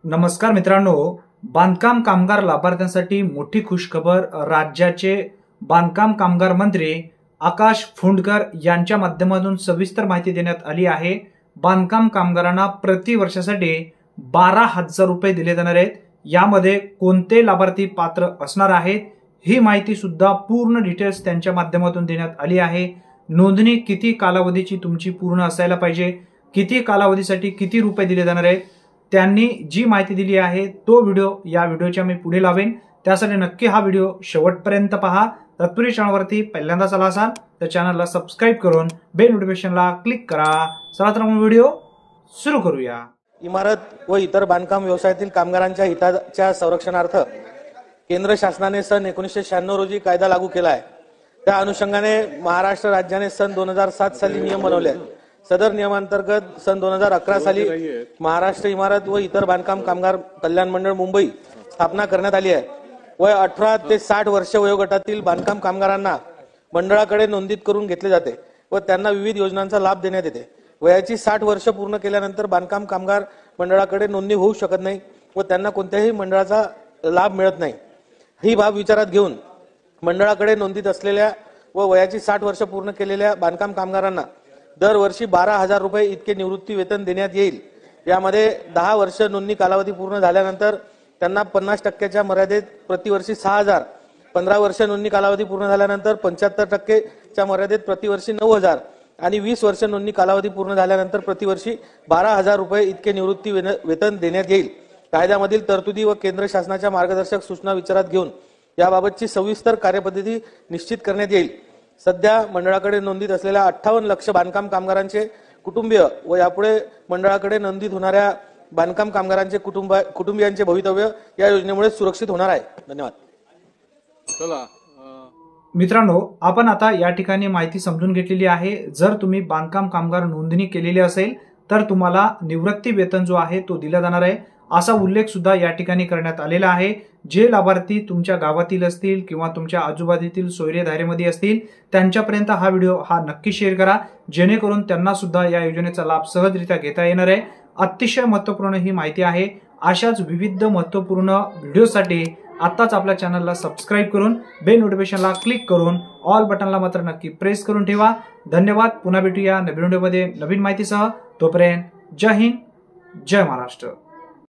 नमस्कार मित्रांनो, बांधकाम कामगार लाभार्थ्यांसाठी मोठी खुशखबर। राज्याचे बांधकाम कामगार मंत्री आकाश फुंडकर यांच्या माध्यमातून सविस्तर माहिती देण्यात आली आहे। बांधकाम कामगारांना प्रति वर्षासाठी 12,000 रुपये दिले जाणार आहेत। यामध्ये कोणते लाभार्थी पात्र असणार आहेत ही माहिती सुद्धा पूर्ण डिटेल्स त्यांच्या माध्यमातून देण्यात आली आहे। नोंदणी किती कालावधीची तुमची पूर्ण असायला पाहिजे, किती कालावधीसाठी किती रुपये दिले जाणार आहेत, त्यांनी जी माहिती दिली आहे तो व्हिडिओ या व्हिडिओच्या मी पुढे लावेन। त्यासाठी नक्की हा व्हिडिओ शेवटपर्यंत पहा। तत्पूर्वी चॅनलवरती पहिल्यांदाच आला असाल तर चॅनलला सबस्क्राइब करून बेल नोटिफिकेशनला क्लिक करा। चला तर मग व्हिडिओ सुरू करूया। इमारत व इतर बांधकाम व्यवसायातील कामगारांच्या हिताच्या संरक्षणार्थ केंद्र शासनाने सन 1996 रोजी कायदा लागू केला आहे। त्या अनुषंगाने महाराष्ट्र राज्याने सन 2007 साली नियम बनवले आहेत। सदर नियमांतर्गत सन 2011 साली महाराष्ट्र इमारत व इतर बांधकाम कामगार कल्याण मंडळ मुंबई स्थापना करण्यात आली आहे। वय 18 ते 60 वर्ष वयोगटातील बांधकाम कामगारांना मंडळाकडे नोंदीत करून घेतले जाते व त्यांना विविध योजनांचा लाभ देण्यात येते। वयाची 60 वर्ष पूर्ण केल्यानंतर बांधकाम कामगार मंडळाकडे नोंदणी होऊ शकत नाही व त्यांना कोणत्याही मंडळाचा लाभ मिळत नाही। ही बाब विचारात घेऊन मंडळाकडे नोंदीत असलेल्या व वयाची 60 वर्ष पूर्ण केलेल्या बांधकाम कामगारांना दरवर्षी 12,000 रुपये इतके निवृत्ती वेतन देण्यात येईल। यामध्ये 10 वर्ष नोंदणी कालावधी पूर्ण झाल्यानंतर त्यांना 50% मर्यादेत प्रतिवर्षी 6,000, 15 वर्ष नोंदणी कालावधी पूर्ण झाल्यानंतर 75% मर्यादेत प्रतिवर्षी 9,000 आणि 20 वर्ष नोंदणी कालावधी पूर्ण झाल्यानंतर प्रतिवर्षी 12,000 रुपये इतके निवृत्ती वेतन देण्यात येईल। कायद्यामधील तरतुदी व केंद्र शासनाच्या मार्गदर्शक सूचना विचारात घेऊन याबाबतची सविस्तर कार्यपद्धती निश्चित करण्यात येईल। सध्या मंडळाकडे नोंदीत असलेल्या 58 लाख बांधकाम कामगारांचे कुटुंबीय व यापुढे मंडळाकडे नोंदीत होणाऱ्या बांधकाम कामगारांचे कुटुंबियांचे भवितव्य या योजनेमुळे सुरक्षित होणार आहे। धन्यवाद। मित्रांनो, आपण आता या ठिकाणी माहिती समजून घेतलेली आहे। जर तुम्ही बांधकाम कामगार नोंदणी केलेली असेल तर तुम्हाला निवृत्ती वेतन जो आहे तो दिला जाणार आहे असा उल्लेख सुद्धा या ठिकाणी करण्यात आलेला आहे। जे लाभार्थी तुमच्या गावातील असतील किंवा तुमच्या आजूबाजूतील सोयरे दायरेमध्ये असतील त्यांच्यापर्यंत हा व्हिडिओ नक्की शेअर करा, जेणेकरून त्यांना सुद्धा या योजनेचा लाभ सहजरित्या घेता येणार आहे। अतिशय महत्त्वपूर्ण ही माहिती आहे। अशाच विविध महत्त्वपूर्ण व्हिडिओसाठी आताच आपल्या चॅनलला सबस्क्राइब करून बेल नोटिफिकेशनला क्लिक करून ऑल बटनला मात्र नक्की प्रेस करून ठेवा। धन्यवाद। पुन्हा भेटूया नवीन व्हिडिओमध्ये नवीन माहितीसह। तोपर्यंत जय हिंद, जय महाराष्ट्र।